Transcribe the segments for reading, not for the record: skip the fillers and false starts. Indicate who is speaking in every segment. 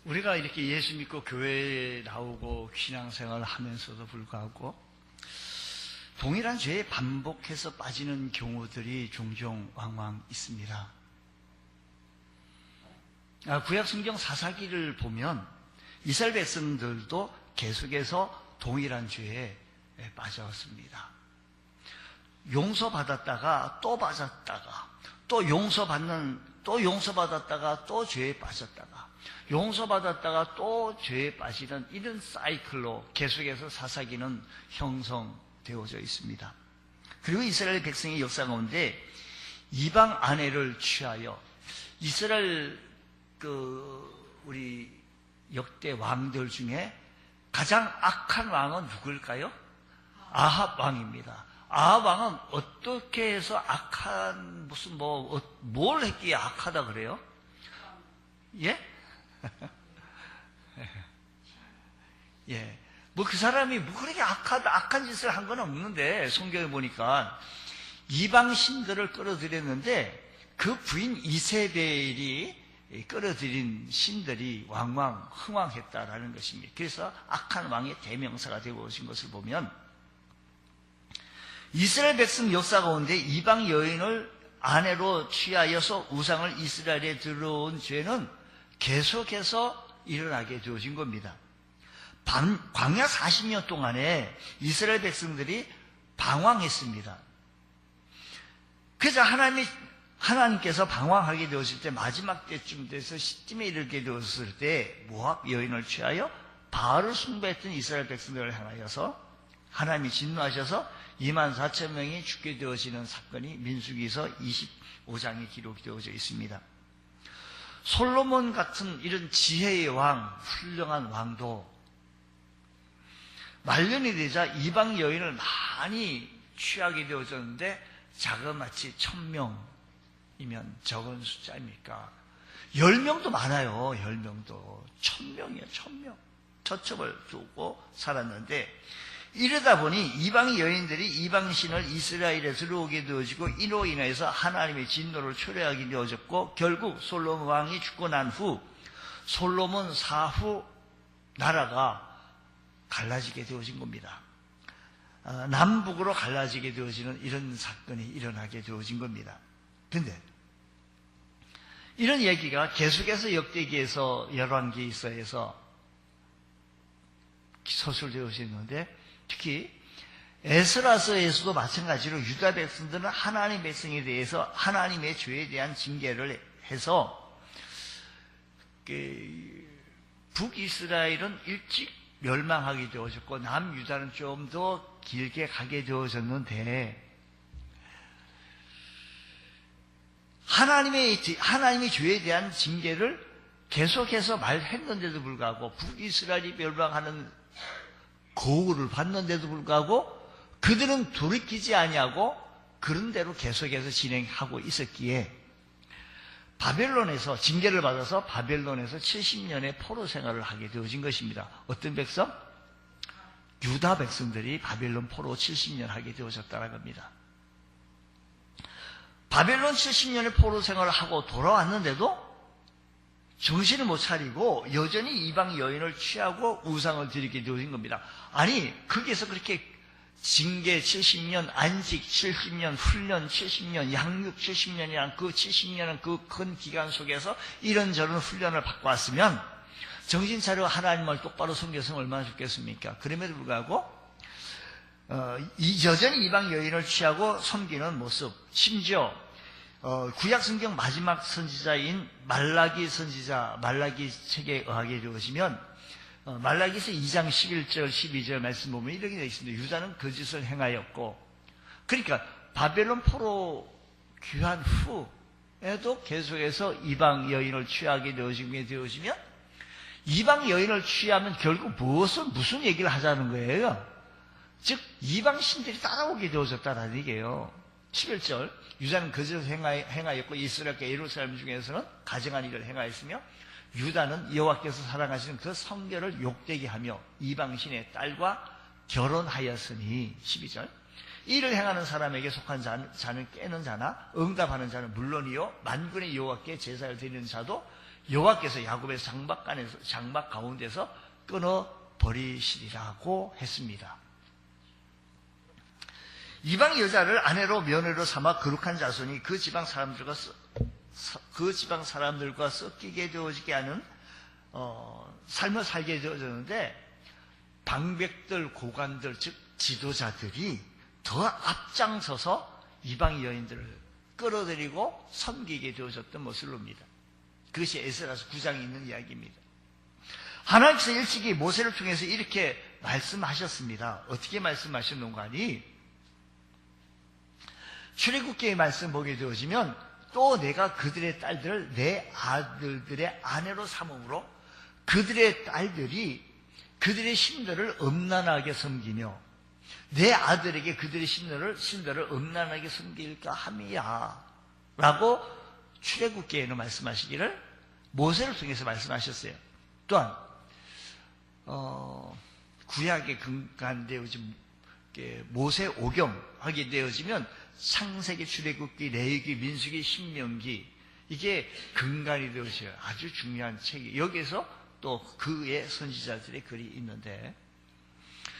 Speaker 1: 우리가 이렇게 예수 믿고 교회에 나오고 신앙생활을 하면서도 불구하고 동일한 죄에 반복해서 빠지는 경우들이 종종 왕왕 있습니다. 구약 성경 사사기를 보면 이스라엘 백성들도 계속해서 동일한 죄에 빠졌습니다. 용서받았다가 또 빠졌다가 또 용서받았다가 또 죄에 빠졌다가 용서받았다가 또 죄에 빠지는 이런 사이클로 계속해서 사사기는 형성되어져 있습니다. 그리고 이스라엘 백성의 역사 가운데 이방 아내를 취하여 이스라엘 우리 역대 왕들 중에 가장 악한 왕은 누굴까요? 아합 왕입니다. 아합 왕은 어떻게 해서 악한 뭘 했기에 악하다 그래요? 예? 예. 그 사람이 그렇게 악한 짓을 한 건 없는데, 성경에 보니까 이방 신들을 끌어들였는데, 그 부인 이세벨이 끌어들인 신들이 왕왕 흥왕했다라는 것입니다. 그래서 악한 왕의 대명사가 되어 오신 것을 보면, 이스라엘 백성 역사 가운데 이방 여인을 아내로 취하여서 우상을 이스라엘에 들어온 죄는 계속해서 일어나게 되어진 겁니다. 광야 40년 동안에 이스라엘 백성들이 방황했습니다. 그래서 하나님께서 방황하게 되었을 때 마지막 때쯤 돼서 시딤에 이르게 되었을 때 모압 여인을 취하여 바알을 숭배했던 이스라엘 백성들을 향하여서 하나님이 진노하셔서 24,000명이 죽게 되어지는 사건이 민수기서 25장에 기록이 되어져 있습니다. 솔로몬 같은 이런 지혜의 왕, 훌륭한 왕도 말년이 되자 이방 여인을 많이 취하게 되어졌는데 자그마치 1000명이면 적은 숫자입니까? 10명도 많아요. 10명도. 1000명이에요. 1000명. 처첩을 두고 살았는데 이러다 보니 이방 여인들이 이방 신을 이스라엘에 들어오게 되어지고 이로 인해서 하나님의 진노를 초래하게 되어졌고 결국 솔로몬 왕이 죽고 난 후 솔로몬 사후 나라가 갈라지게 되어진 겁니다. 남북으로 갈라지게 되어지는 이런 사건이 일어나게 되어진 겁니다. 그런데 이런 얘기가 계속해서 역대기에서 열왕기서에서 서술되어졌는데 특히 에스라서에서도 마찬가지로 유다 백성들은 하나님의 백성에 대해서 하나님의 죄에 대한 징계를 해서 북이스라엘은 일찍 멸망하게 되어졌고 남유다는 좀 더 길게 가게 되어졌는데 하나님의 죄에 대한 징계를 계속해서 말했는데도 불구하고 북이스라엘이 멸망하는 고우를 받는데도 불구하고 그들은 돌이키지 아니하고 그런 대로 계속해서 진행하고 있었기에 바벨론에서 징계를 받아서 바벨론에서 70년의 포로 생활을 하게 되어진 것입니다. 어떤 백성? 유다 백성들이 바벨론 포로 70년 하게 되어졌다는 겁니다. 바벨론 70년의 포로 생활을 하고 돌아왔는데도 정신을 못 차리고 여전히 이방 여인을 취하고 우상을 드리게 되어진 겁니다. 아니 거기에서 그렇게 징계 70년, 안식 70년, 훈련 70년, 양육 70년이란 그 70년은 그 큰 기간 속에서 이런저런 훈련을 받고 왔으면 정신 차려 하나님을 똑바로 섬겼으면 얼마나 좋겠습니까? 그럼에도 불구하고 여전히 이방 여인을 취하고 섬기는 모습, 심지어 구약 성경 마지막 선지자인 말라기 선지자 말라기 책에 의하게 되어지면 말라기서 2장 11절 12절 말씀 보면 이렇게 되어 있습니다. 유다는 거짓을 행하였고 그러니까 바벨론 포로 귀환 후에도 계속해서 이방 여인을 취하게 되어지면 이방 여인을 취하면 결국 무슨 얘기를 하자는 거예요? 즉 이방 신들이 따라오게 되어졌다는 얘기예요. 11절 유다는 거짓을 행하였고 이스라엘과 예루살렘 중에서는 가증한 일을 행하였으며 유다는 여호와께서 사랑하시는 그 성결을 욕되게 하며 이방신의 딸과 결혼하였으니 12절 이를 행하는 사람에게 속한 자는 깨는 자나 응답하는 자는 물론이요 만군의 여호와께 제사를 드리는 자도 여호와께서 야곱의 장막 가운데서 끊어 버리시리라고 했습니다. 이방 여자를 아내로 며느리로 삼아 거룩한 자손이 그 지방 사람들과 섞이게 되어지게 하는 삶을 살게 되어졌는데, 방백들, 고관들, 즉 지도자들이 더 앞장서서 이방 여인들을 끌어들이고 섬기게 되어졌던 것을 봅니다. 그것이 에스라서 9장에 있는 이야기입니다. 하나님께서 일찍이 모세를 통해서 이렇게 말씀하셨습니다. 어떻게 말씀하셨는가 하니, 출애굽기의 말씀 보게 되어지면, 또 내가 그들의 딸들을 내 아들들의 아내로 삼음으로 그들의 딸들이 그들의 신들을 음란하게 섬기며 내 아들에게 그들의 신들을 음란하게 섬길까 함이야 라고 출애굽기에는 말씀하시기를 모세를 통해서 말씀하셨어요. 또한 구약에 근간되어진 모세 오경하게 되어지면 창세기, 출애굽기, 레위기, 민수기, 신명기, 이게 근간이 되어져요. 아주 중요한 책이. 여기에서 또 그의 선지자들의 글이 있는데,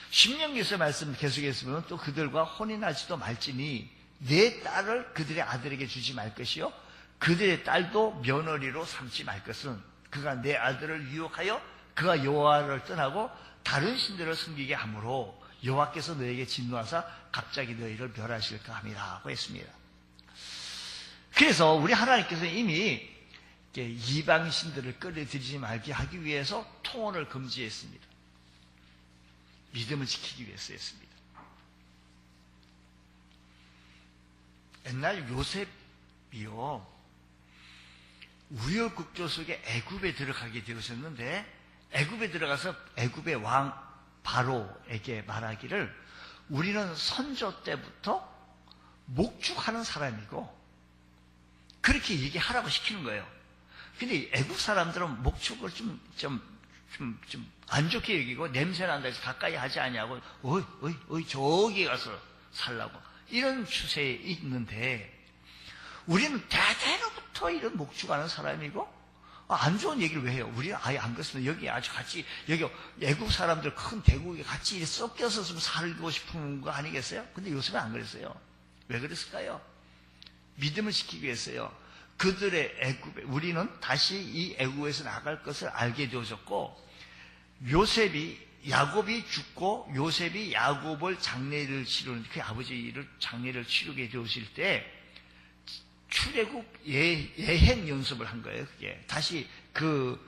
Speaker 1: 신명기에서 말씀 계속해서 보면 또 그들과 혼인하지도 말지니 내 딸을 그들의 아들에게 주지 말 것이요 그들의 딸도 며느리로 삼지 말 것은 그가 내 아들을 유혹하여 그가 여호와를 떠나고 다른 신들을 섬기게 하므로 여호와께서 너에게 진노하사 갑자기 너희를 멸하실까 함이라고 했습니다. 그래서 우리 하나님께서 이미 이방 신들을 끌어들이지 말게 하기 위해서 통혼을 금지했습니다. 믿음을 지키기 위해서였습니다. 옛날 요셉이요, 우여곡절 속에 애굽에 들어가게 되었었는데, 애굽에 들어가서 애굽의 왕 바로에게 말하기를 우리는 선조 때부터 목축하는 사람이고, 그렇게 얘기하라고 시키는 거예요. 근데 애국 사람들은 목축을 좀 안 좋게 여기고 냄새 난다 해서 가까이 하지 않냐고, 저기 가서 살라고, 이런 추세에 있는데, 우리는 대대로부터 이런 목축하는 사람이고, 안 좋은 얘기를 왜 해요? 우리는 아예 안 그렇습니다. 여기 아주 같이, 여기 애국 사람들 큰 대국에 같이 섞여서 좀 살고 싶은 거 아니겠어요? 근데 요즘은 안 그랬어요. 왜 그랬을까요? 믿음을 지키기 위해서요. 그들의 애굽에, 우리는 다시 이 애굽에서 나갈 것을 알게 되어졌고, 야곱이 죽고 요셉이 야곱을 장례를 치르는, 그 아버지를 장례를 치르게 되었을 때 출애굽 예행 연습을 한 거예요. 그게 다시 그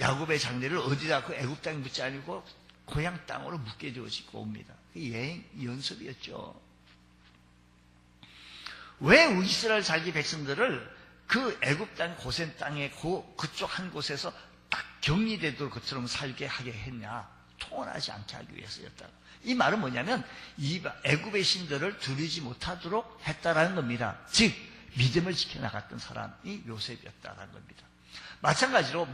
Speaker 1: 야곱의 장례를 어디다 그 애굽 땅에 묻지 않고 고향 땅으로 묻게 되어지고 옵니다. 그 예행 연습이었죠. 왜 이스라엘 자기 백성들을 그 애굽 땅 고센 땅에 그쪽 한 곳에서 딱 격리되도록 그처럼 살게 하게 했냐? 통혼하지 않게 하기 위해서였다. 이 말은 뭐냐면 이 애굽의 신들을 두르지 못하도록 했다라는 겁니다. 즉 믿음을 지켜나갔던 사람이 요셉이었다라는 겁니다. 마찬가지로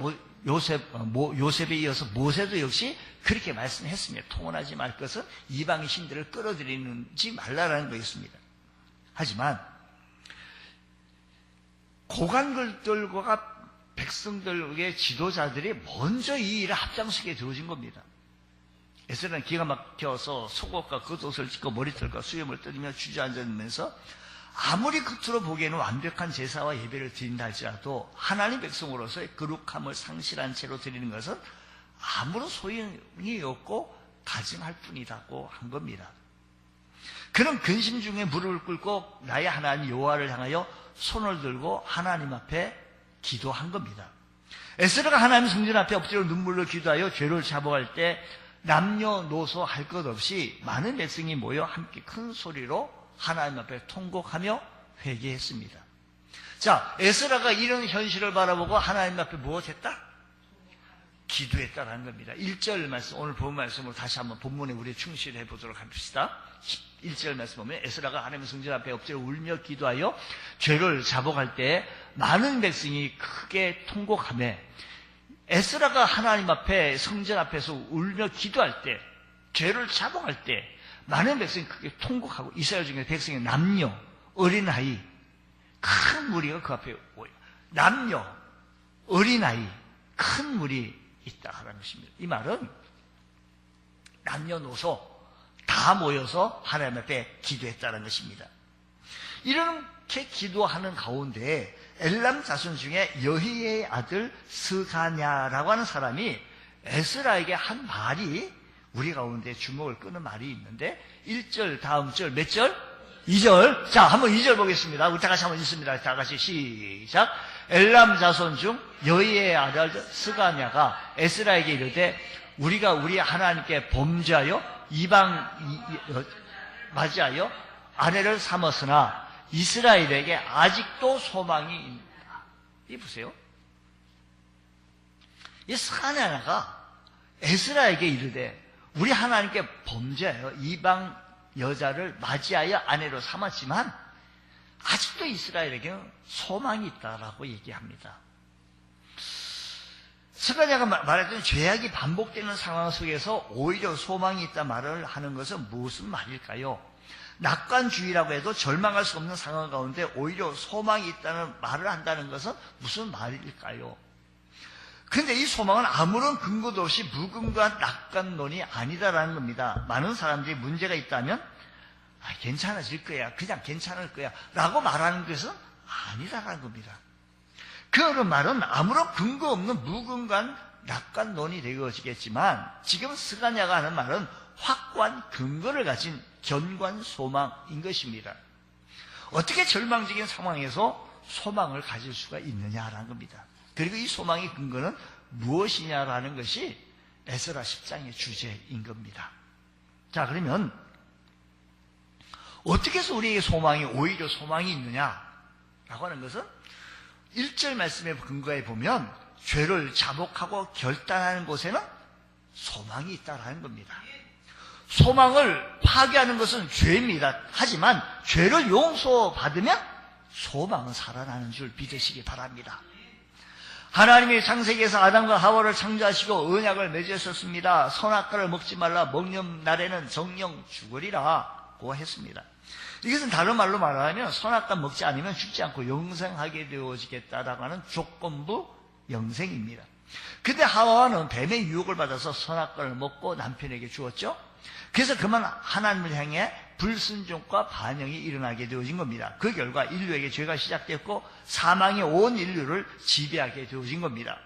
Speaker 1: 요셉에 이어서 모세도 역시 그렇게 말씀했습니다. 통혼하지 말 것은 이방의 신들을 끌어들이지 말라라는 거였습니다. 하지만 고관들과 백성들의 지도자들이 먼저 이 일에 앞장서게 되어진 겁니다. 에스라는 기가 막혀서 속옷과 겉옷을 찢고 머리털과 수염을 뜯으며 주저앉으면서 아무리 겉으로 보기에는 완벽한 제사와 예배를 드린다 할지라도 하나님 백성으로서의 거룩함을 상실한 채로 드리는 것은 아무런 소용이 없고 가증할 뿐이라고 한 겁니다. 그는 근심 중에 무릎을 꿇고 나의 하나님 여호와를 향하여 손을 들고 하나님 앞에 기도한 겁니다. 에스라가 하나님 성전 앞에 엎드려 눈물로 기도하여 죄를 자복할 때 남녀노소 할 것 없이 많은 백성이 모여 함께 큰 소리로 하나님 앞에 통곡하며 회개했습니다. 자, 에스라가 이런 현실을 바라보고 하나님 앞에 무엇했다? 기도했다라는 겁니다. 1절 말씀, 오늘 본 말씀으로 다시 한번 본문에 우리 충실해 보도록 합시다. 1절 말씀 보면 에스라가 하나님 성전 앞에 엎드려 울며 기도하여 죄를 자복할 때 많은 백성이 크게 통곡하며, 에스라가 하나님 앞에 성전 앞에서 울며 기도할 때, 죄를 자복할 때 많은 백성이 크게 통곡하고, 이스라엘 중에 백성의 남녀, 어린아이, 큰 무리가 그 앞에 오요. 남녀, 어린아이, 큰 물이 있다 하는 것입니다. 이 말은 남녀노소 다 모여서 하나님 앞에 기도했다는 것입니다. 이렇게 기도하는 가운데 엘람 자손 중에 여히의 아들 스가냐라고 하는 사람이 에스라에게 한 말이 우리 가운데 주목을 끄는 말이 있는데 1절 다음 절 몇 절? 2절. 자, 한번 2절 보겠습니다. 우리 다 같이 한번 읽습니다. 다 같이 시작. 엘람 자손 중 여히의 아들 스가냐가 에스라에게 이르되 우리가 우리 하나님께 범죄하여 이방 맞이하여 아내를 삼았으나 이스라엘에게 아직도 소망이 있다. 이 보세요. 이 스가냐가 에스라에게 이르되 우리 하나님께 범죄하여 이방 여자를 맞이하여 아내로 삼았지만 아직도 이스라엘에게는 소망이 있다라고 얘기합니다. 스가냐가 말했던 죄악이 반복되는 상황 속에서 오히려 소망이 있다 말을 하는 것은 무슨 말일까요? 낙관주의라고 해도 절망할 수 없는 상황 가운데 오히려 소망이 있다는 말을 한다는 것은 무슨 말일까요? 근데 이 소망은 아무런 근거도 없이 무근거한 낙관론이 아니다라는 겁니다. 많은 사람들이 문제가 있다면 괜찮아질 거야, 그냥 괜찮을 거야 라고 말하는 것은 아니다라는 겁니다. 그런 말은 아무런 근거 없는 무근거한 낙관론이 되어지겠지만 지금 스가냐가 하는 말은 확고한 근거를 가진 견고한 소망인 것입니다. 어떻게 절망적인 상황에서 소망을 가질 수가 있느냐라는 겁니다. 그리고 이 소망의 근거는 무엇이냐라는 것이 에스라 10장의 주제인 겁니다. 자, 그러면 어떻게 해서 우리에게 오히려 소망이 있느냐라고 하는 것은 1절 말씀의 근거에 보면 죄를 자복하고 결단하는 곳에는 소망이 있다라는 겁니다. 소망을 파괴하는 것은 죄입니다. 하지만 죄를 용서받으면 소망은 살아나는 줄 믿으시기 바랍니다. 하나님이 창세기에서 아담과 하와를 창조하시고 언약을 맺으셨습니다. 선악과를 먹지 말라, 먹는 날에는 정령 죽으리라고 했습니다. 이것은 다른 말로 말하면 선악과 먹지 않으면 죽지 않고 영생하게 되어지겠다라고 하는 조건부 영생입니다. 근데 하와는 뱀의 유혹을 받아서 선악과를 먹고 남편에게 주었죠. 그래서 그만 하나님을 향해 불순종과 반영이 일어나게 되어진 겁니다. 그 결과 인류에게 죄가 시작됐고 사망이 온 인류를 지배하게 되어진 겁니다.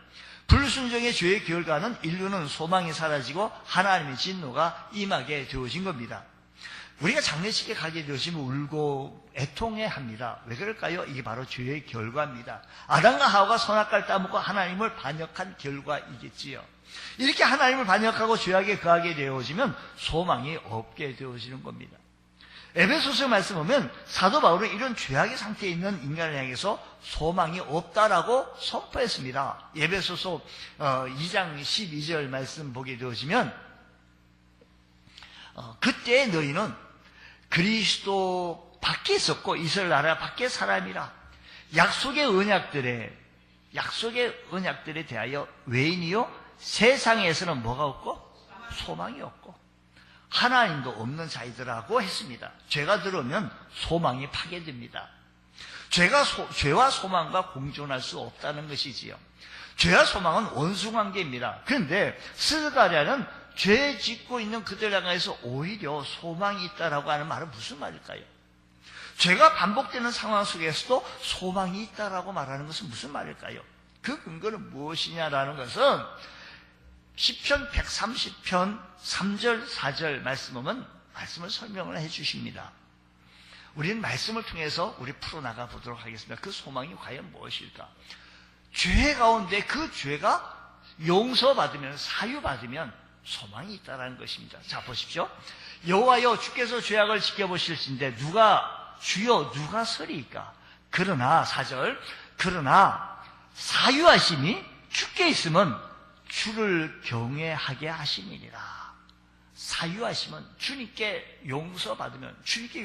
Speaker 1: 불순종의 죄의 결과는 인류는 소망이 사라지고 하나님의 진노가 임하게 되어진 겁니다. 우리가 장례식에 가게 되시면 울고 애통해합니다. 왜 그럴까요? 이게 바로 죄의 결과입니다. 아담과 하와가 선악과를 따먹고 하나님을 반역한 결과이겠지요. 이렇게 하나님을 반역하고 죄악에 거하게 되어지면 소망이 없게 되어지는 겁니다. 에베소서 말씀 보면 사도 바울은 이런 죄악의 상태에 있는 인간을 향해서 소망이 없다라고 선포했습니다. 에베소서 2장 12절 말씀 보게 되어지면 그때 너희는 그리스도 밖에 있었고 이스라엘 나라 밖에 사람이라 약속의 언약들에 대하여 외인이요 세상에서는 뭐가 없고 소망이 없고 하나님도 없는 자이더라고 했습니다. 죄가 들어오면 소망이 파괴됩니다. 죄와 소망과 공존할 수 없다는 것이지요. 죄와 소망은 원수관계입니다. 그런데 스가랴는 죄 짓고 있는 그들 향해서 오히려 소망이 있다라고 하는 말은 무슨 말일까요? 죄가 반복되는 상황 속에서도 소망이 있다라고 말하는 것은 무슨 말일까요? 그 근거는 무엇이냐라는 것은 시편 130편 3절 4절 말씀을 설명을 해 주십니다. 우리는 말씀을 통해서 우리 풀어나가 보도록 하겠습니다. 그 소망이 과연 무엇일까? 죄 가운데 그 죄가 용서받으면 사유받으면 소망이 있다는 것입니다. 자, 보십시오. 여호와여 주께서 죄악을 지켜보실진데 주여 누가 서리이까? 그러나 4절 그러나 사유하심이 주께 있으면 주를 경외하게 하심이니라. 사유하심은 주님께 용서받으면 주님의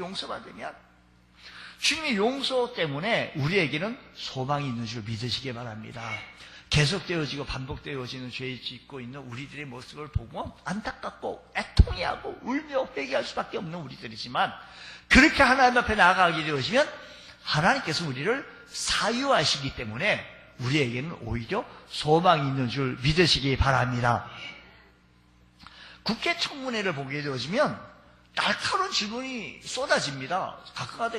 Speaker 1: 용서 때문에 우리에게는 소망이 있는 줄 믿으시기 바랍니다. 계속되어지고 반복되어지는 죄를 짓고 있는 우리들의 모습을 보고 안타깝고 애통해하고 울며 회개할 수밖에 없는 우리들이지만 그렇게 하나님 앞에 나아가게 되어지면 하나님께서 우리를 사유하시기 때문에 우리에게는 오히려 소망이 있는 줄 믿으시기 바랍니다. 국회 청문회를 보게 되어지면 날카로운 질문이 쏟아집니다. 각각마다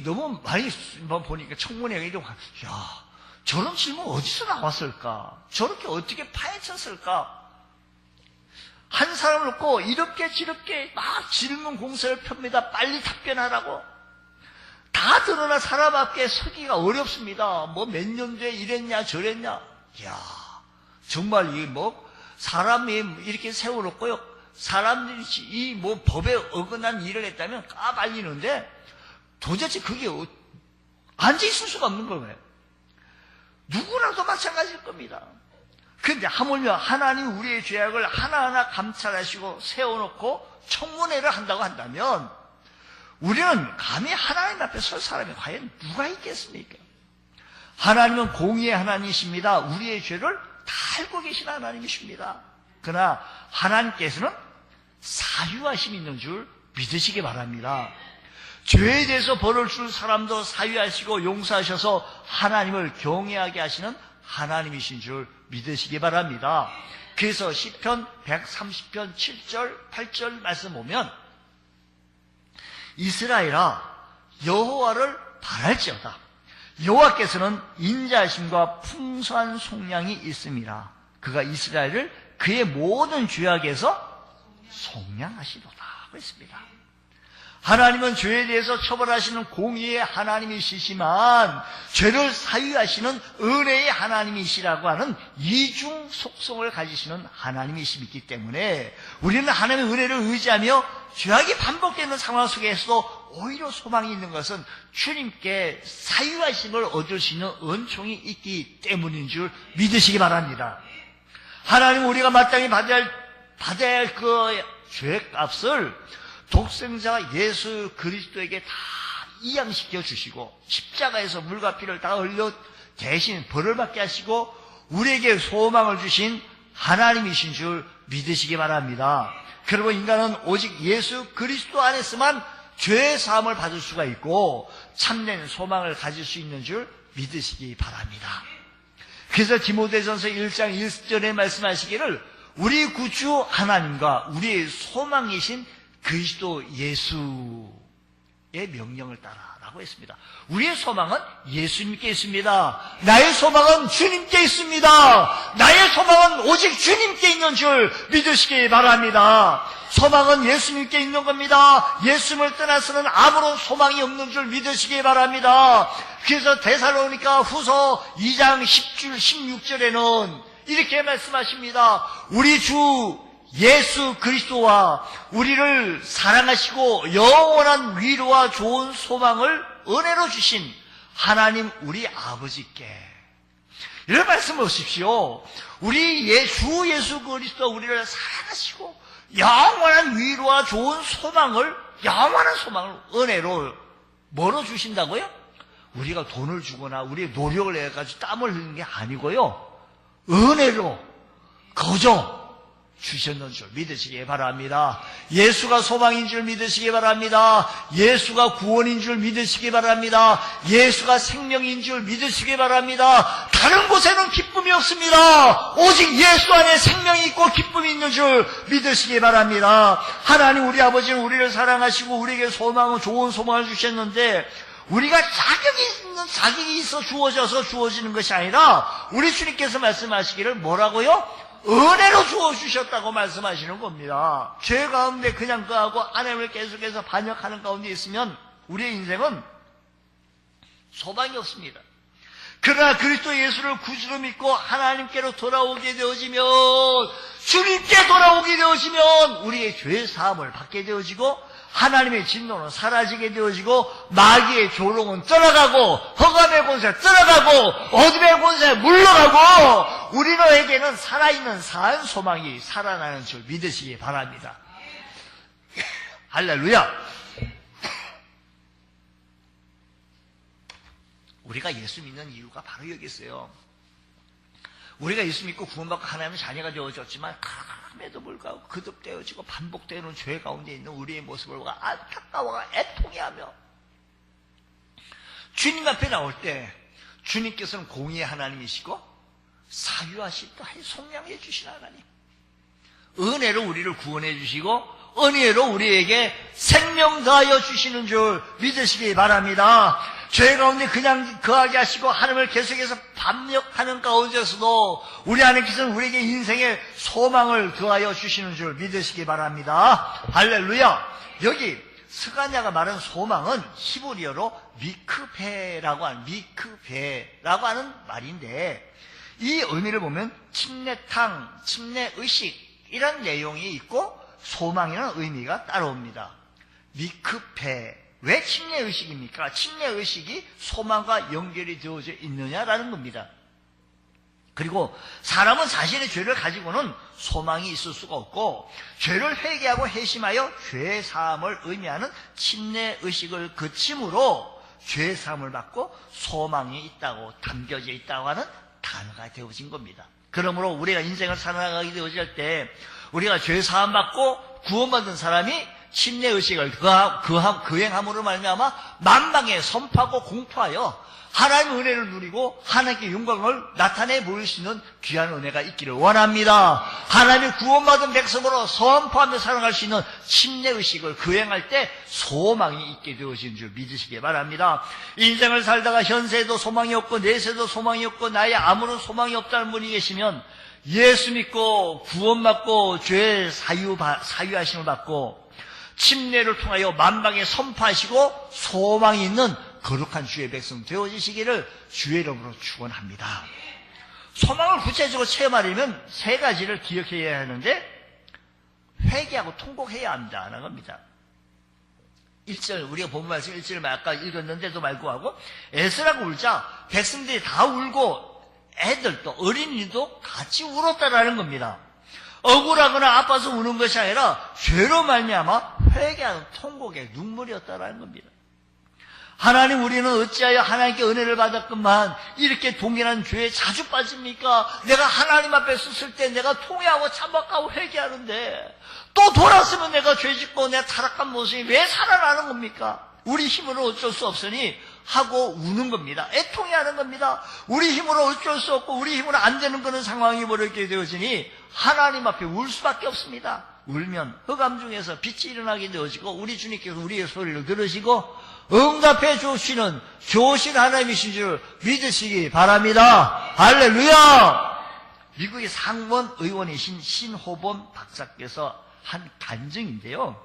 Speaker 1: 너무 많이 보니까 청문회가 야, 저런 질문 어디서 나왔을까? 저렇게 어떻게 파헤쳤을까? 한 사람을 놓고 이렇게 저렇게 막 질문 공세를 펴니다. 빨리 답변하라고. 다 드러나 사람 앞에 서기가 어렵습니다. 뭐 몇 년도에 이랬냐 저랬냐. 이야, 정말 사람이 이렇게 세워놓고요. 사람들이 이 법에 어긋난 일을 했다면 까발리는데 도대체 그게 앉아있을 수가 없는 거예요. 누구라도 마찬가지일 겁니다. 그런데 하물며 하나님 우리의 죄악을 하나하나 감찰하시고 세워놓고 청문회를 한다고 한다면 우리는 감히 하나님 앞에 설 사람이 과연 누가 있겠습니까? 하나님은 공의의 하나님이십니다. 우리의 죄를 다 알고 계신 하나님이십니다. 그러나 하나님께서는 사유하심이 있는 줄 믿으시기 바랍니다. 죄에 대해서 벌을 줄 사람도 사유하시고 용서하셔서 하나님을 경외하게 하시는 하나님이신 줄 믿으시기 바랍니다. 그래서 시편 130편 7절 8절 말씀 보면 이스라엘아 여호와를 바랄지어다. 여호와께서는 인자하심과 풍성한 속량이 있음이라. 그가 이스라엘을 그의 모든 죄악에서 속량하시도다 하고 있습니다. 하나님은 죄에 대해서 처벌하시는 공의의 하나님이시지만 죄를 사유하시는 은혜의 하나님이시라고 하는 이중 속성을 가지시는 하나님이시기 때문에 우리는 하나님의 은혜를 의지하며 죄악이 반복되는 상황 속에서도 오히려 소망이 있는 것은 주님께 사유하심을 얻을 수 있는 은총이 있기 때문인 줄 믿으시기 바랍니다. 하나님 우리가 마땅히 받아야 할 그 죄값을 독생자 예수 그리스도에게 다 이양시켜 주시고 십자가에서 물과 피를 다 흘려 대신 벌을 받게 하시고 우리에게 소망을 주신 하나님이신 줄 믿으시기 바랍니다. 그리고 인간은 오직 예수 그리스도 안에서만 죄의 사함을 받을 수가 있고 참된 소망을 가질 수 있는 줄 믿으시기 바랍니다. 그래서 디모데전서 1장 1절에 말씀하시기를 우리 구주 하나님과 우리의 소망이신 그리스도 예수의 명령을 따라라고 했습니다. 우리의 소망은 예수님께 있습니다. 나의 소망은 주님께 있습니다. 나의 소망은 오직 주님께 있는 줄 믿으시기 바랍니다. 소망은 예수님께 있는 겁니다. 예수님을 떠나서는 아무런 소망이 없는 줄 믿으시기 바랍니다. 그래서 데살로니가 후서 2장 10절 16절에는 이렇게 말씀하십니다. 우리 주 예수 그리스도와 우리를 사랑하시고 영원한 위로와 좋은 소망을 은혜로 주신 하나님 우리 아버지께 이런 말씀을 하십시오. 우리 주 예수 그리스도 우리를 사랑하시고 영원한 위로와 좋은 소망을 영원한 소망을 은혜로 뭐로 주신다고요? 우리가 돈을 주거나 우리의 노력을 해가지고 땀을 흘리는 게 아니고요. 은혜로 거저 주셨는 줄 믿으시기 바랍니다. 예수가 소망인 줄 믿으시기 바랍니다. 예수가 구원인 줄 믿으시기 바랍니다. 예수가 생명인 줄 믿으시기 바랍니다. 다른 곳에는 기쁨이 없습니다. 오직 예수 안에 생명이 있고 기쁨이 있는 줄 믿으시기 바랍니다. 하나님 우리 아버지는 우리를 사랑하시고 우리에게 소망을 좋은 소망을 주셨는데 우리가 자격이 있어 주어지는 것이 아니라 우리 주님께서 말씀하시기를 뭐라고요? 은혜로 주어주셨다고 말씀하시는 겁니다. 죄 가운데 그냥 그하고 하나님을 계속해서 반역하는 가운데 있으면 우리의 인생은 소망이 없습니다. 그러나 그리스도 예수를 구주로 믿고 하나님께로 돌아오게 되어지면 주님께 돌아오게 되어지면 우리의 죄 사함을 받게 되어지고 하나님의 진노는 사라지게 되어지고 마귀의 조롱은 떠나가고 허감의 권세 떠나가고 어둠의 권세 물러가고 우리에게는 살아있는 산 소망이 살아나는 줄 믿으시기 바랍니다. 할렐루야. 우리가 예수 믿는 이유가 바로 여기 있어요. 우리가 예수 믿고 구원받고 하나님의 자녀가 되어졌지만 그럼에도 불구하고 거듭되어지고 반복되는 죄 가운데 있는 우리의 모습을 보고 안타까워가 애통해하며 주님 앞에 나올 때 주님께서는 공의의 하나님이시고 사유하신 또 속량해 주신 하나님, 은혜로 우리를 구원해 주시고 은혜로 우리에게 생명 더하여 주시는 줄 믿으시기 바랍니다. 죄 가운데 그냥 거하게 하시고 하나님을 계속해서 반역하는 가운데서도 우리 하나님께서는 우리에게 인생의 소망을 더하여 주시는 줄 믿으시기 바랍니다. 할렐루야. 여기 스가랴가 말한 소망은 히브리어로 미크베라고 하는 말인데, 이 의미를 보면 침례탕, 침례의식 이런 내용이 있고 소망이라는 의미가 따라옵니다. 미크베, 왜 침례의식입니까? 침례의식이 소망과 연결이 되어져 있느냐라는 겁니다. 그리고 사람은 자신의 죄를 가지고는 소망이 있을 수가 없고, 죄를 회개하고 회심하여 죄사함을 의미하는 침례의식을 거침으로 죄사함을 받고 소망이 있다고 담겨져 있다고 하는 단어가 되어진 겁니다. 그러므로 우리가 인생을 살아가게 되어질 때 우리가 죄사함 받고 구원받은 사람이 침례의식을 거행함으로 말미암아 만방에 선포하고 공포하여 하나님의 은혜를 누리고 하나님께 영광을 나타내 보일 수 있는 귀한 은혜가 있기를 원합니다. 하나님의 구원받은 백성으로 선포하며 살아갈 수 있는 침례의식을 거행할 때 소망이 있게 되어진 줄 믿으시기 바랍니다. 인생을 살다가 현세에도 소망이 없고 내세에도 소망이 없고 나의 아무런 소망이 없다는 분이 계시면 예수 믿고 구원받고 죄의 사유하심을 받고 침례를 통하여 만방에 선포하시고 소망이 있는 거룩한 주의 백성 되어지시기를 주의 이름으로 축원합니다. 소망을 구체적으로 체험하려면 세 가지를 기억해야 하는데, 회개하고 통곡해야 한다는 겁니다. 1절, 우리가 본 말씀 1절을 아까 읽었는데도 말고하고, 에스라가 울자 백성들이 다 울고 애들도 어린이도 같이 울었다라는 겁니다. 억울하거나 아파서 우는 것이 아니라 죄로 말미암아 회개하는 통곡의 눈물이었다라는 겁니다. 하나님, 우리는 어찌하여 하나님께 은혜를 받았건만 이렇게 동일한 죄에 자주 빠집니까? 내가 하나님 앞에 섰을 때 내가 통회하고 참박하고 회개하는데 또 돌아서면 내가 죄짓고 내 타락한 모습이 왜 살아나는 겁니까? 우리 힘으로 어쩔 수 없으니 하고 우는 겁니다. 애통해하는 겁니다. 우리 힘으로 어쩔 수 없고 우리 힘으로 안 되는 그런 상황이 벌어지게 되어지니 하나님 앞에 울 수밖에 없습니다. 울면 흑암 중에서 빛이 일어나게 되어지고 우리 주님께서 우리의 소리를 들으시고 응답해 주시는 좋으신 하나님이신 줄 믿으시기 바랍니다. 할렐루야. 미국의 상원 의원이신 신호범 박사께서 한 간증인데요,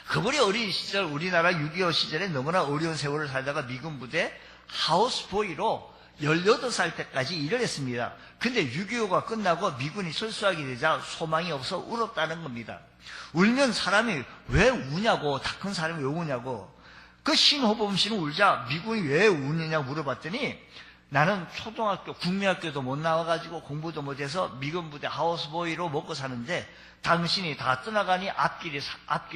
Speaker 1: 그분이 어린 시절 우리나라 6.25 시절에 너무나 어려운 세월을 살다가 미군 부대 하우스보이로 18살 때까지 일을 했습니다. 근데 6.25가 끝나고 미군이 철수하게 되자 소망이 없어 울었다는 겁니다. 울면 사람이 왜 우냐고, 다 큰 사람이 왜 우냐고. 그 신호범 씨는 울자 미군이 왜 우느냐고 물어봤더니, 나는 초등학교, 국민학교도 못 나와가지고 공부도 못해서 미군 부대 하우스보이로 먹고 사는데 당신이 다 떠나가니 앞길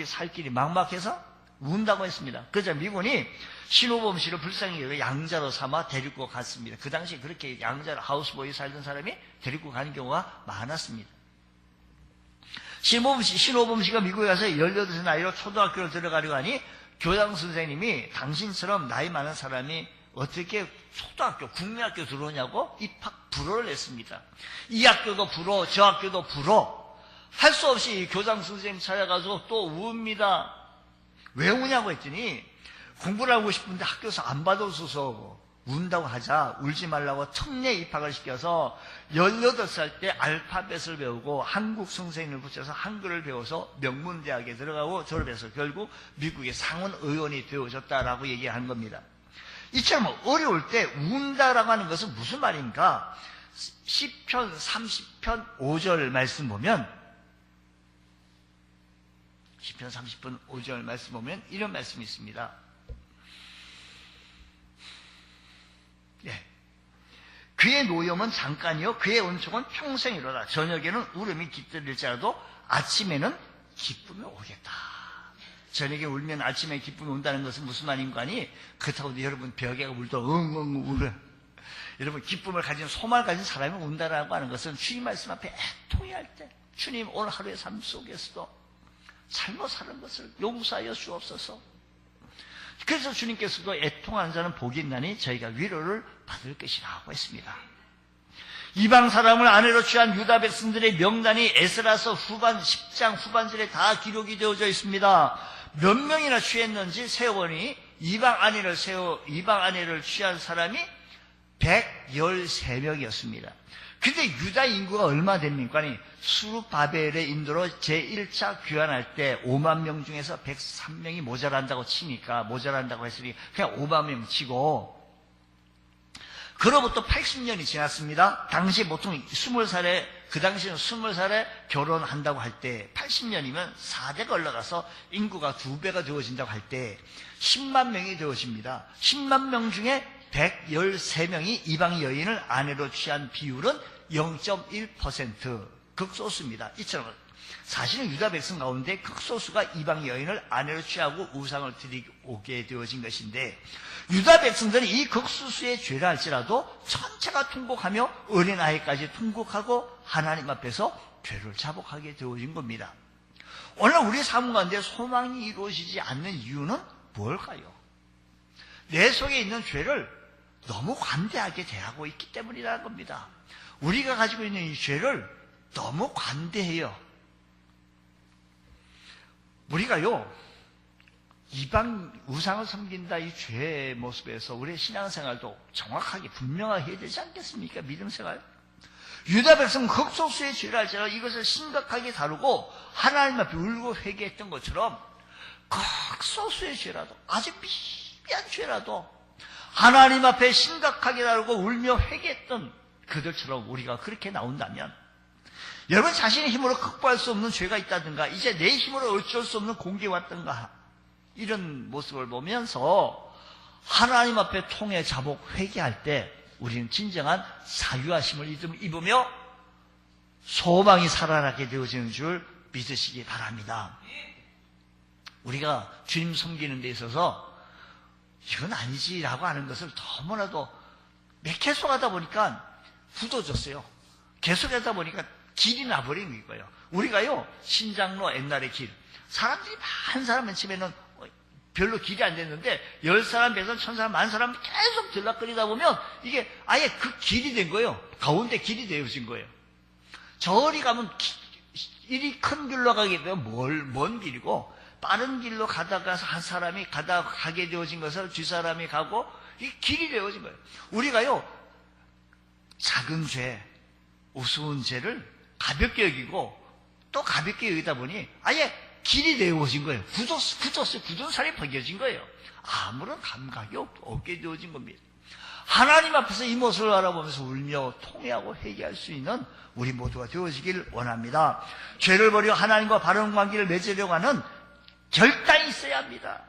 Speaker 1: 살 길이 막막해서 운다고 했습니다. 그러자 미군이 신호범 씨를 불쌍히 여겨 양자로 삼아 데리고 갔습니다. 그 당시에 그렇게 양자로 하우스보이 살던 사람이 데리고 가는 경우가 많았습니다. 신호범 씨가 미국에 가서 18살 나이로 초등학교를 들어가려고 하니 교장 선생님이 당신처럼 나이 많은 사람이 어떻게 초등학교, 국민학교 들어오냐고 입학 불허를 냈습니다. 이 학교도 불허, 저 학교도 불허. 할 수 없이 교장 선생님 찾아가서 또 웁니다. 왜 우냐고 했더니 공부를 하고 싶은데 학교에서 안 받아줘서 운다고 하자 울지 말라고 특례 입학을 시켜서 18살 때 알파벳을 배우고 한국 선생님을 붙여서 한글을 배워서 명문대학에 들어가고 졸업해서 결국 미국의 상원 의원이 되어졌다라고 얘기하는 겁니다. 이처럼 어려울 때 운다라고 하는 것은 무슨 말입니까? 시편 30편 5절 말씀 보면, 시편 30편 5절 말씀 보면 이런 말씀이 있습니다. 네. 그의 노염은 잠깐이요 그의 은총은 평생이로다. 저녁에는 울음이 깃들일지라도 아침에는 기쁨이 오겠다. 저녁에 울면 아침에 기쁨이 온다는 것은 무슨 말인가 하니, 그렇다고 여러분 벽에가 울도 엉엉 울어. 여러분 기쁨을 가진 소망을 가진 사람이 운다라고 하는 것은 주님 말씀 앞에 애통해할 때, 주님 오늘 하루의 삶 속에서도 잘못 사는 것을 용서하여 주옵소서. 그래서 주님께서도 애통하는 자는 복이 있나니 저희가 위로를 받을 것이라고 했습니다. 이방 사람을 아내로 취한 유다 백성들의 명단이 에스라서 후반 10장 후반절에 다 기록이 되어져 있습니다. 몇 명이나 취했는지 세어보니 이방 아내를 취한 사람이 113명이었습니다. 근데 유다 인구가 얼마 됩니까? 아니, 수르바벨의 인도로 제1차 귀환할 때 5만 명 중에서 103명이 모자란다고 했으니 그냥 5만 명 치고, 그로부터 80년이 지났습니다. 당시 보통 20살에, 그 당시는 20살에 결혼한다고 할 때 80년이면 4대가 올라가서 인구가 2배가 되어진다고 할 때 10만 명이 되어집니다. 10만 명 중에 113명이 이방 여인을 아내로 취한 비율은 0.1% 극소수입니다. 이처럼 사실은 유다 백성 가운데 극소수가 이방 여인을 아내로 취하고 우상을 드리게 되어진 것인데, 유다 백성들은 이 극소수의 죄라 할지라도 전체가 통곡하며 어린아이까지 통곡하고 하나님 앞에서 죄를 자복하게 되어진 겁니다. 오늘 우리 삶 가운데 소망이 이루어지지 않는 이유는 뭘까요? 내 속에 있는 죄를 너무 관대하게 대하고 있기 때문이라는 겁니다. 우리가 가지고 있는 이 죄를 너무 관대해요. 우리가요, 이방 우상을 섬긴다 이 죄의 모습에서 우리의 신앙생활도 정확하게 분명하게 해야 되지 않겠습니까? 믿음생활. 유다 백성은 극소수의 죄를 할지라도 이것을 심각하게 다루고 하나님 앞에 울고 회개했던 것처럼 극소수의 죄라도, 아주 미비한 죄라도 하나님 앞에 심각하게 다루고 울며 회개했던 그들처럼 우리가 그렇게 나온다면, 여러분 자신의 힘으로 극복할 수 없는 죄가 있다든가 이제 내 힘으로 어쩔 수 없는 공격이 왔던가 이런 모습을 보면서 하나님 앞에 통해 자복 회개할 때 우리는 진정한 사유하심을 입으며 소망이 살아나게 되어지는 줄 믿으시기 바랍니다. 우리가 주님 섬기는 데 있어서 이건 아니지라고 하는 것을 너무나도 계속 하다 보니까 굳어졌어요. 계속 하다 보니까 길이 나버린 거예요. 우리가요, 신장로 옛날의 길, 사람들이 많은 사람 맨 처음에는 별로 길이 안 됐는데 10사람, 100사람, 1000사람, 10,000사람 계속 들락거리다 보면 이게 아예 그 길이 된 거예요. 가운데 길이 되어진 거예요. 저리 가면 이리 큰 길로 가게 되면 먼 길이고, 빠른 길로 가다가 한 사람이 가게 되어진 것을 뒷사람이 가고 이 길이 되어진 거예요. 우리가요, 작은 죄, 우스운 죄를 가볍게 여기고 또 가볍게 여기다 보니 아예 길이 되어진 거예요. 굳었어요. 굳은 살이 벗겨진 거예요. 아무런 감각이 없게 되어진 겁니다. 하나님 앞에서 이 모습을 알아보면서 울며 통회하고 회개할 수 있는 우리 모두가 되어지길 원합니다. 죄를 버려 하나님과 바른 관계를 맺으려고 하는 결단이 있어야 합니다.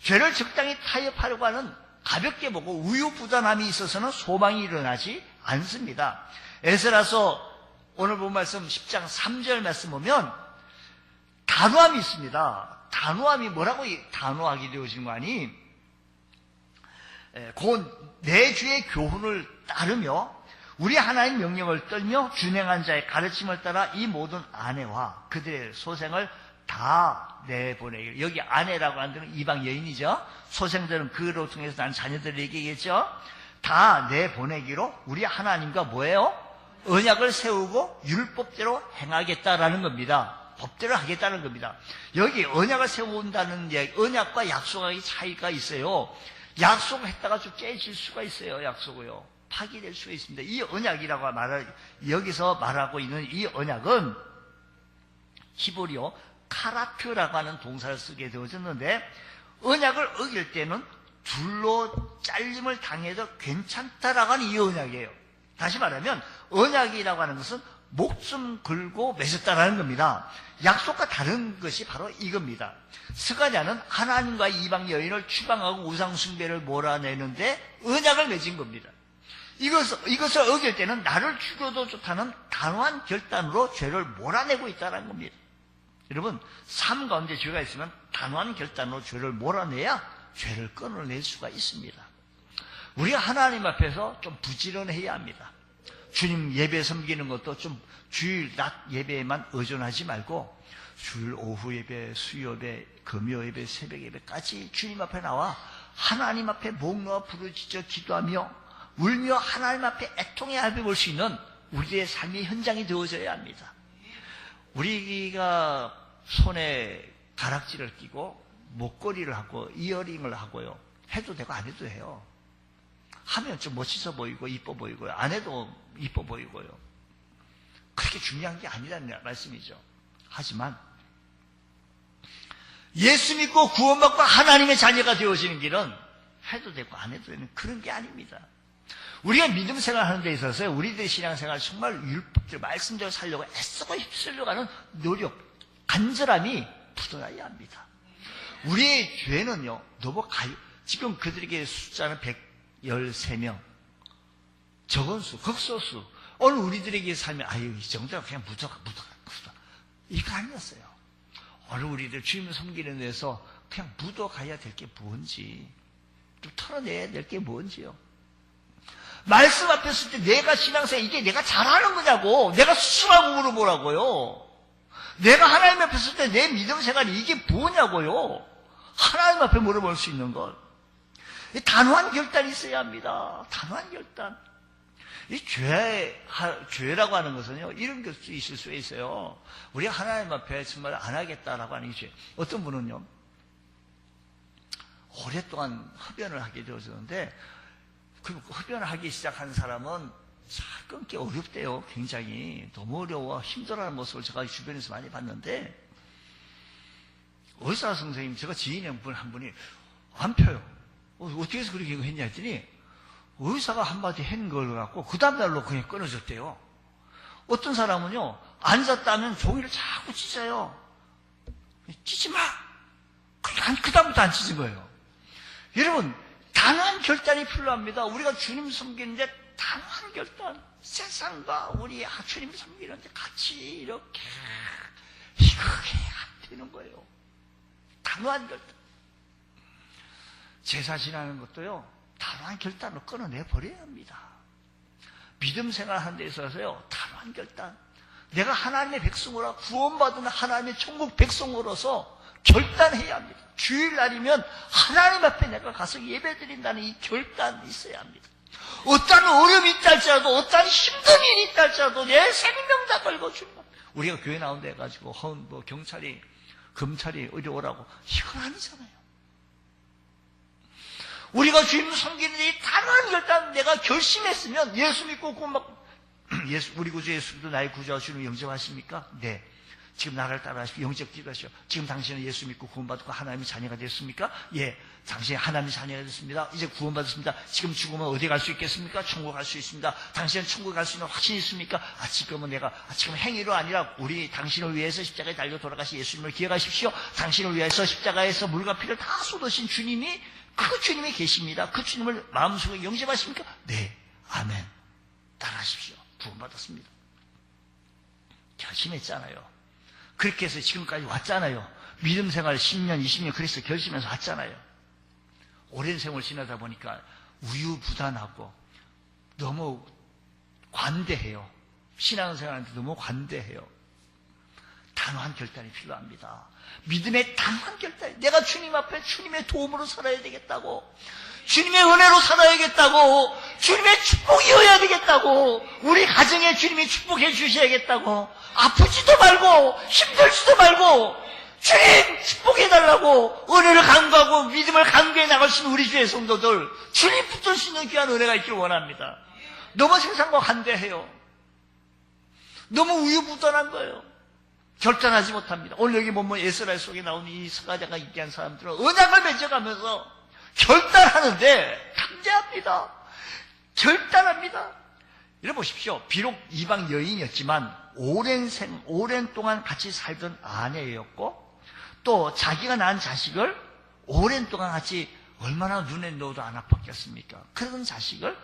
Speaker 1: 죄를 적당히 타협하려고 하는 가볍게 보고 우유부단함이 있어서는 소망이 일어나지 않습니다. 에스라서 오늘 본 말씀 10장 3절 말씀 보면 단호함이 있습니다. 단호함이 뭐라고 단호하게 되어진 거 아니? 곧 내 주의 교훈을 따르며 우리 하나님 명령을 떨며 준행한 자의 가르침을 따라 이 모든 아내와 그들의 소생을 다 내보내기를. 여기 아내라고 하는 데는 이방 여인이죠. 소생들은 그로 통해서 난 자녀들을 얘기했죠. 다 내보내기로 우리 하나님과 뭐예요? 언약을 세우고 율법대로 행하겠다라는 겁니다. 법대로 하겠다는 겁니다. 여기 언약을 세운다는 얘기, 언약과 약속의 차이가 있어요. 약속을 했다가 좀 깨질 수가 있어요. 약속을요. 파기될 수가 있습니다. 이 언약이라고 여기서 말하고 있는 이 언약은 히브리어 카라트라고 하는 동사를 쓰게 되어졌는데, 언약을 어길 때는 둘로 잘림을 당해도 괜찮다라고 하는 이 언약이에요. 다시 말하면 언약이라고 하는 것은 목숨 걸고 맺었다라는 겁니다. 약속과 다른 것이 바로 이겁니다. 스가랴는 하나님과 이방 여인을 추방하고 우상 숭배를 몰아내는데 언약을 맺은 겁니다. 이것을 어길 때는 나를 죽여도 좋다는 단호한 결단으로 죄를 몰아내고 있다는 겁니다. 여러분, 삶 가운데 죄가 있으면 단호한 결단으로 죄를 몰아내야 죄를 끊어낼 수가 있습니다. 우리가 하나님 앞에서 좀 부지런해야 합니다. 주님 예배 섬기는 것도 좀 주일 낮 예배에만 의존하지 말고 주일 오후 예배, 수요 예배, 금요 예배, 새벽 예배까지 주님 앞에 나와 하나님 앞에 목 놓아 부르짖어 기도하며 울며 하나님 앞에 애통의 합을 볼 수 있는 우리의 삶의 현장이 되어져야 합니다. 우리가 손에 가락지를 끼고 목걸이를 하고 이어링을 하고요. 해도 되고 안 해도 해요. 하면 좀 멋있어 보이고 이뻐 보이고요. 안 해도 이뻐 보이고요. 그렇게 중요한 게 아니라는 말씀이죠. 하지만 예수 믿고 구원받고 하나님의 자녀가 되어지는 길은 해도 되고 안 해도 되는 그런 게 아닙니다. 우리가 믿음 생활하는 데 있어서 우리들의 신앙생활 정말 율법대로 말씀대로 살려고 애쓰고 휩쓸려가는 노력, 간절함이 묻어나야 합니다. 우리의 죄는요, 너무 지금 그들에게 숫자는 113명, 적은 수, 극소수. 오늘 우리들에게 삶에, 이 정도는 그냥 묻어가. 이거 아니었어요. 오늘 우리들 주님을 섬기는 데서 그냥 묻어가야 될 게 뭔지, 좀 털어내야 될 게 뭔지요. 말씀 앞에 있을 때 내가 신앙생활, 이게 내가 잘하는 거냐고, 내가 수술하고 물어보라고요. 내가 하나님 앞에 있을 때 내 믿음 생활이 이게 뭐냐고요. 하나님 앞에 물어볼 수 있는 것. 단호한 결단이 있어야 합니다. 단호한 결단. 이 죄라고 하는 것은요, 이런 것도 있을 수 있어요. 우리가 하나님 앞에 정말 안 하겠다라고 하는 게 죄. 어떤 분은요, 오랫동안 흡연을 하게 되어졌는데, 그 흡연을 하기 시작한 사람은 잘 끊기 어렵대요. 굉장히. 너무 어려워. 힘들어하는 모습을 제가 주변에서 많이 봤는데, 의사 선생님, 제가 지인의 분 한 분이 안 펴요. 어떻게 해서 그렇게 했냐 했더니, 의사가 한마디 한 걸 갖고 그 다음날로 그냥 끊어졌대요. 어떤 사람은요, 앉았다면 종이를 자꾸 찢어요. 찢지 마! 그 다음부터 안 찢은 거예요. 여러분, 단호한 결단이 필요합니다. 우리가 주님 섬기는데 단호한 결단. 세상과 우리 주님 섬기는데 같이 이렇게 이게 안 되는 거예요. 단호한 결단. 제사 지나는 것도요, 단호한 결단으로 끊어내 버려야 합니다. 믿음 생활하는 데 있어서요, 단호한 결단. 내가 하나님의 백성으로 구원받은 하나님의 천국 백성으로서 결단해야 합니다. 주일날이면 하나님 앞에 내가 가서 예배드린다는 이 결단이 있어야 합니다. 어떤 어려움이 있다 할지라도, 어떤 힘든 일이 있다 할지라도 내 생명 다 걸고 주는 것. 우리가 교회 나온다 해가지고 경찰이 검찰이 어디 오라고, 이건 아니잖아요. 우리가 주님 섬기는 이 단호한 결단, 내가 결심했으면 예수 믿고 구원받고, 우리 구주 예수도 나의 구주와 주님을 영접하십니까? 네. 지금 나를 따라하십시오. 영접 기도하시오. 지금 당신은 예수 믿고 구원받고 하나님의 자녀가 됐습니까? 예. 당신이 하나님의 자녀가 됐습니다. 이제 구원받았습니다. 지금 죽으면 어디 갈 수 있겠습니까? 천국 갈 수 있습니다. 당신은 천국 갈 수 있는 확신이 있습니까? 지금은 지금 행위로 아니라 우리 당신을 위해서 십자가에 달려 돌아가신 예수님을 기억하십시오. 당신을 위해서 십자가에서 물과 피를 다 쏟으신 주님이, 그 주님이 계십니다. 그 주님을 마음속에 영접하십니까? 네. 아멘. 따라하십시오. 구원받았습니다. 결심했잖아요. 그렇게 해서 지금까지 왔잖아요. 믿음 생활 10년, 20년 그래서 결심해서 왔잖아요. 오랜 세월 지나다 보니까 우유부단하고 너무 관대해요. 신앙생활한테 너무 관대해요. 단호한 결단이 필요합니다. 믿음의 단호한 결단. 내가 주님 앞에 주님의 도움으로 살아야 되겠다고, 주님의 은혜로 살아야겠다고, 주님의 축복이어야 되겠다고, 우리 가정에 주님이 축복해 주셔야겠다고, 아프지도 말고 힘들지도 말고 주님 축복해달라고 은혜를 간구하고 믿음을 간구해 나갈 수 있는 우리 주의 성도들, 주님 붙들 수 있는 귀한 은혜가 있길 원합니다. 너무 세상과 반대해요. 너무 우유부단한 거예요. 결단하지 못합니다. 오늘 여기 보면 에스라 속에 나오는 이 서가자가 있게 사람들은 언약을 맺어가면서 결단하는데 강제합니다. 결단합니다. 이래 보십시오. 비록 이방 여인이었지만 오랜 동안 같이 살던 아내였고, 또 자기가 낳은 자식을 오랜 동안 같이 얼마나 눈에 넣어도 안 아팠겠습니까? 그런 자식을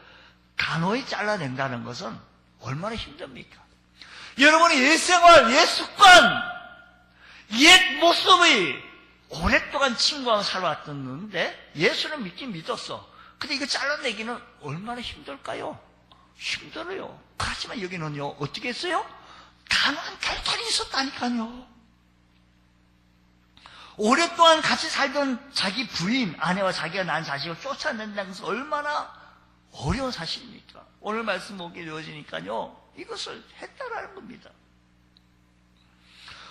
Speaker 1: 단호히 잘라낸다는 것은 얼마나 힘듭니까? 여러분이 옛 생활, 옛 습관, 옛 모습이 오랫동안 친구하고 살아왔었는데 예수는 믿긴 믿었어. 근데 이거 잘라내기는 얼마나 힘들까요? 힘들어요. 하지만 여기는요, 어떻게 했어요? 강한 결단이 있었다니까요. 오랫동안 같이 살던 자기 부인, 아내와 자기가 낳은 자식을 쫓아낸다는 것은 얼마나 어려운 사실입니까? 오늘 말씀 보게 되어지니까요, 이것을 했다라는 겁니다.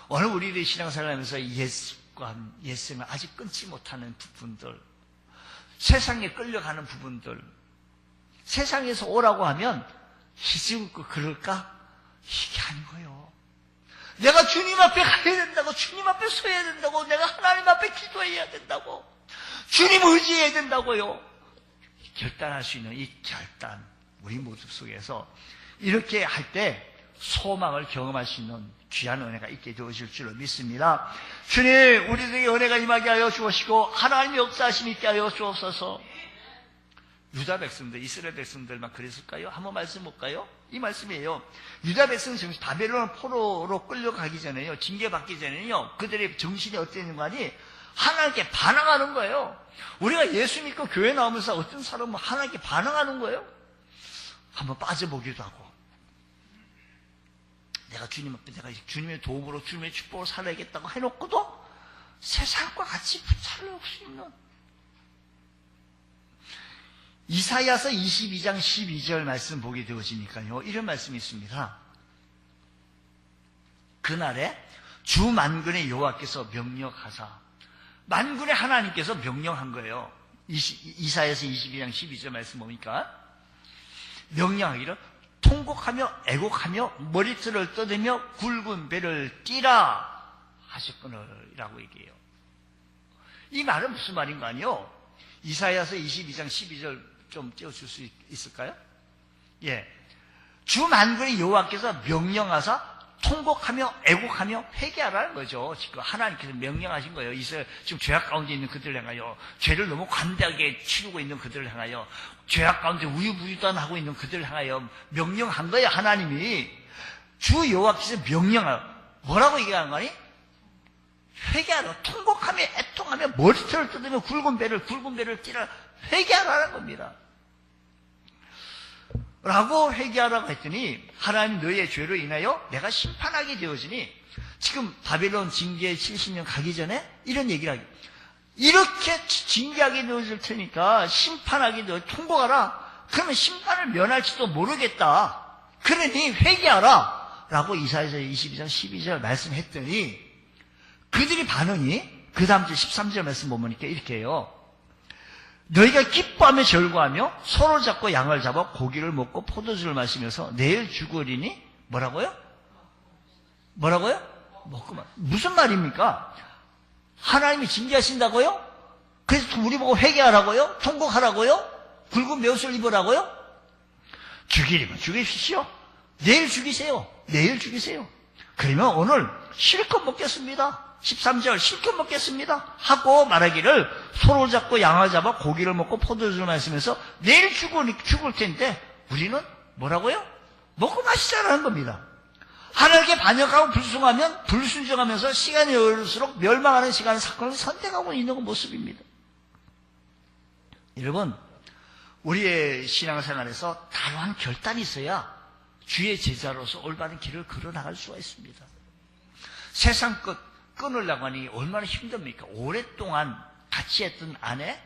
Speaker 1: 오늘 우리들의 신앙생활하면서 예수를 아직 끊지 못하는 부분들, 세상에 끌려가는 부분들, 세상에서 오라고 하면 희죽고 그럴까? 이게 아니고요. 내가 주님 앞에 가야 된다고, 주님 앞에 서야 된다고, 내가 하나님 앞에 기도해야 된다고, 주님 의지해야 된다고요. 결단할 수 있는 이 결단, 우리 모습 속에서 이렇게 할 때 소망을 경험할 수 있는 귀한 은혜가 있게 되어질 줄로 믿습니다. 주님, 우리들에게 은혜가 임하게 하여 주시고 하나님의 역사하심 있게 하여 주옵소서. 유다 백성들, 이스라엘 백성들만 그랬을까요? 한번 말씀 볼까요? 이 말씀이에요. 유다 백성은 바벨론 포로로 끌려가기 전에요, 징계받기 전에요, 그들의 정신이 어땠는가 하니 하나님께 반항하는 거예요. 우리가 예수 믿고 교회 나오면서 어떤 사람은 하나님께 반항하는 거예요. 한번 빠져보기도 하고, 내가 주님 앞에 내가 주님의 도움으로 주님의 축복으로 살아야겠다고 해놓고도 세상과 같이 붙잡을 수 있는, 이사야서 22장 12절 말씀 보게 되어지니까요, 이런 말씀이 있습니다. 그날에 주 만군의 여호와께서 명령하사, 만군의 하나님께서 명령한 거예요. 이사야서 22장 12절 말씀 보니까 명령하기를 통곡하며 애곡하며 머리털을 떠들며 굵은 배를 띠라 하셨거늘이라고 얘기해요. 이 말은 무슨 말인가 하니요, 이사야서 22장 12절 좀 띄워줄 수 있을까요? 예, 주 만군의 여호와께서 명령하사 통곡하며 애곡하며 회개하라는 거죠. 지금 하나님께서 명령하신 거예요. 지금 죄악 가운데 있는 그들을 향하여, 죄를 너무 관대하게 치르고 있는 그들을 향하여, 죄악 가운데 우유부유단하고 있는 그들을 향하여 명령한 거예요. 하나님이 주 여호와께서 명령하라. 뭐라고 얘기하는 거니? 회개하라. 통곡하며 애통하며 머리털을 뜯으며 굵은 배를 띠라. 회개하라는 겁니다. 라고 회개하라고 했더니, 하나님 너희의 죄로 인하여 내가 심판하게 되어지니, 지금 바벨론 징계 70년 가기 전에 이런 얘기를 하기, 이렇게 징계하게 되어질 테니까 심판하게 되어 통곡하라. 그러면 심판을 면할지도 모르겠다. 그러니 회개하라 라고 이사야서 22장 12절 말씀했더니, 그들이 반응이 그 다음 주 13절 말씀 보면 이렇게 해요. 너희가 기뻐하며 절구하며 서로 잡고 양을 잡아 고기를 먹고 포도주를 마시면서 내일 죽으리니 뭐라고요? 먹고만. 무슨 말입니까? 하나님이 징계하신다고요? 그래서 우리 보고 회개하라고요? 통곡하라고요? 굵은 벼슬 입으라고요? 죽이려면 죽이십시오. 내일 죽이세요. 그러면 오늘 실컷 먹겠습니다. 13절 실컷 먹겠습니다 하고 말하기를, 소를 잡고 양을 잡아 고기를 먹고 포도주를 마시면서 내일 죽을 텐데 우리는 뭐라고요? 먹고 마시자라는 겁니다. 하나님께 반역하고 불순하면 불순종하면서 시간이 오를수록 멸망하는 시간 사건을 선택하고 있는 모습입니다. 여러분, 우리의 신앙생활에서 단호한 결단이 있어야 주의 제자로서 올바른 길을 걸어나갈 수가 있습니다. 세상 끝 끊으려고 하니 얼마나 힘듭니까? 오랫동안 같이 했던 아내,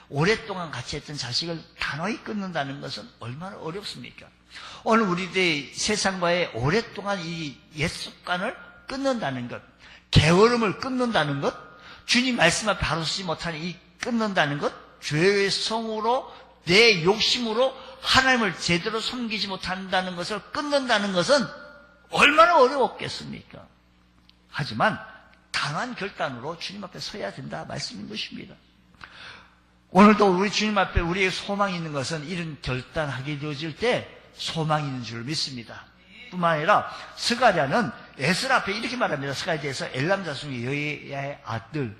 Speaker 1: 오랫동안 같이 했던 자식을 단호히 끊는다는 것은 얼마나 어렵습니까? 오늘 우리들의 세상과의 오랫동안 이 옛 습관을 끊는다는 것, 게으름을 끊는다는 것, 주님 말씀 앞에 바로 서지 못하는 이 끊는다는 것, 죄의 성으로 내 욕심으로 하나님을 제대로 섬기지 못한다는 것을 끊는다는 것은 얼마나 어려웠겠습니까? 하지만 강한 결단으로 주님 앞에 서야 된다 말씀인 것입니다. 오늘도 우리 주님 앞에 우리의 소망이 있는 것은 이런 결단하게 되어질 때 소망이 있는 줄 믿습니다. 뿐만 아니라 스가랴는 에스라 앞에 이렇게 말합니다. 스가랴에서 엘람 자손의 여호야의 아들,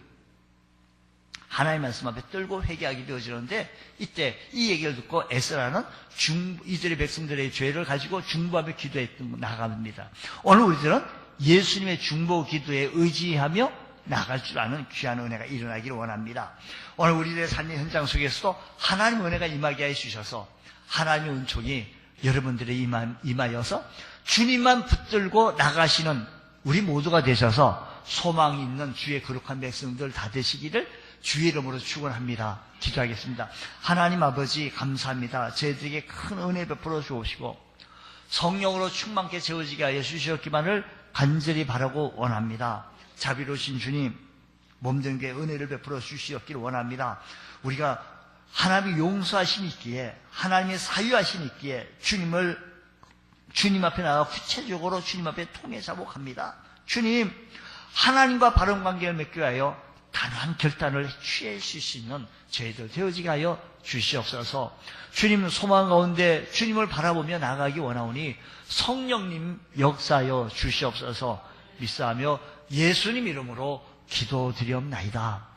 Speaker 1: 하나님의 말씀 앞에 떨고 회개하게 되어지는데, 이때 이 얘기를 듣고 에스라는 이스라엘 백성들의 죄를 가지고 중보하며 기도했던 나갑니다. 오늘 우리들은 예수님의 중보 기도에 의지하며 나갈 줄 아는 귀한 은혜가 일어나기를 원합니다. 오늘 우리들의 삶의 현장 속에서도 하나님의 은혜가 임하게 해 주셔서 하나님의 은총이 여러분들의 임하여서 주님만 붙들고 나가시는 우리 모두가 되셔서 소망이 있는 주의 거룩한 백성들 다 되시기를 주의 이름으로 축원합니다. 기도하겠습니다. 하나님 아버지 감사합니다. 저희들에게 큰 은혜 베풀어 주옵시고 성령으로 충만케 채워지게 하여 주시었기만을 간절히 바라고 원합니다. 자비로우신 주님, 몸된 게 은혜를 베풀어 주시었기를 원합니다. 우리가 하나님의 용서하심이 있기에, 하나님의 사유하심이 있기에 주님 앞에 나가 구체적으로 주님 앞에 통해 자복합니다. 주님, 하나님과 바른 관계를 맺기 위하여 단호한 결단을 취하실 수 있는 저희들 되어지게 하여 주시옵소서. 주님 소망 가운데 주님을 바라보며 나가기 원하오니 성령님 역사하여 주시옵소서. 믿사하며 예수님 이름으로 기도드리옵나이다.